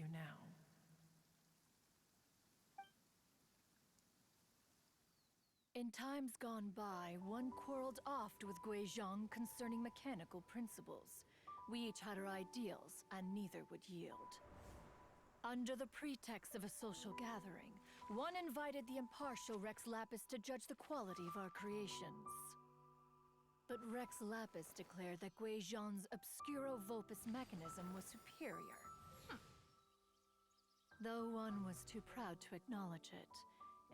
you now. In times gone by, one quarreled oft with Guizhong concerning mechanical principles. We each had our ideals, and neither would yield. Under the pretext of a social gathering, one invited the impartial Rex Lapis to judge the quality of our creations. But Rex Lapis declared that Guizhong's Obscuro Vulpus mechanism was superior. Though one was too proud to acknowledge it,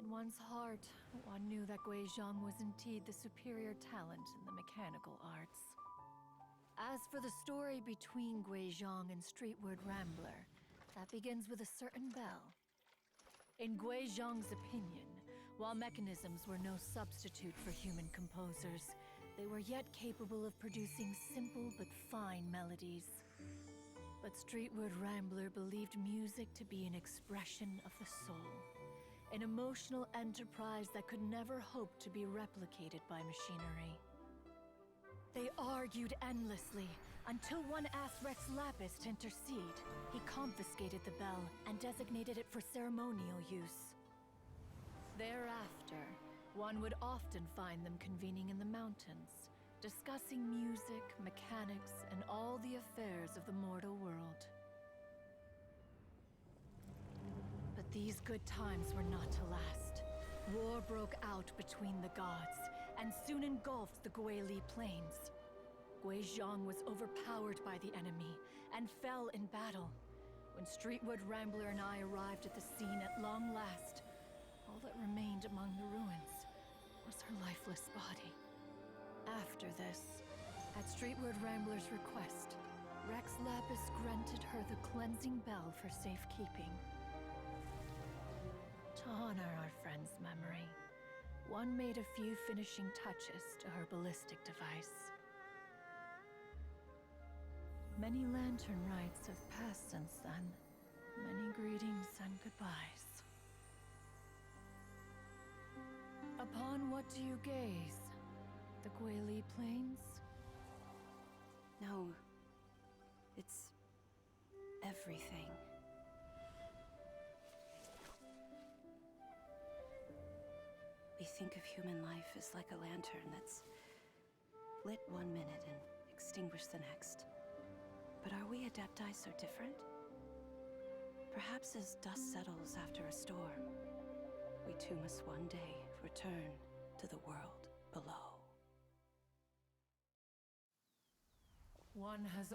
in one's heart, one knew that Guizhong was indeed the superior talent in the mechanical arts. As for the story between Guizhong and Streetward Rambler, that begins with a certain bell. In Guizhong's opinion, while mechanisms were no substitute for human composers, they were yet capable of producing simple but fine melodies. But Streetward Rambler believed music to be an expression of the soul, an emotional enterprise that could never hope to be replicated by machinery. They argued endlessly, until one asked Rex Lapis to intercede. He confiscated the bell and designated it for ceremonial use. Thereafter, one would often find them convening in the mountains, discussing music, mechanics, and all the affairs of the mortal world. But these good times were not to last. War broke out between the gods, and soon engulfed the Guili Plains. Guizhong was overpowered by the enemy, and fell in battle. When Streetwood Rambler and I arrived at the scene at long last, all that remained among the ruins was her lifeless body. After this, at Streetwood Rambler's request, Rex Lapis granted her the cleansing bell for safekeeping. To honor our friend's memory, one made a few finishing touches to her ballistic device. Many lantern rites have passed since then. Many greetings and goodbyes. Upon what do you gaze? The Guili Plains? No. It's everything. We think of human life as like a lantern that's lit one minute and extinguished the next. But are we Adepti so different? Perhaps as dust settles after a storm, we too must one day return to the world below. One has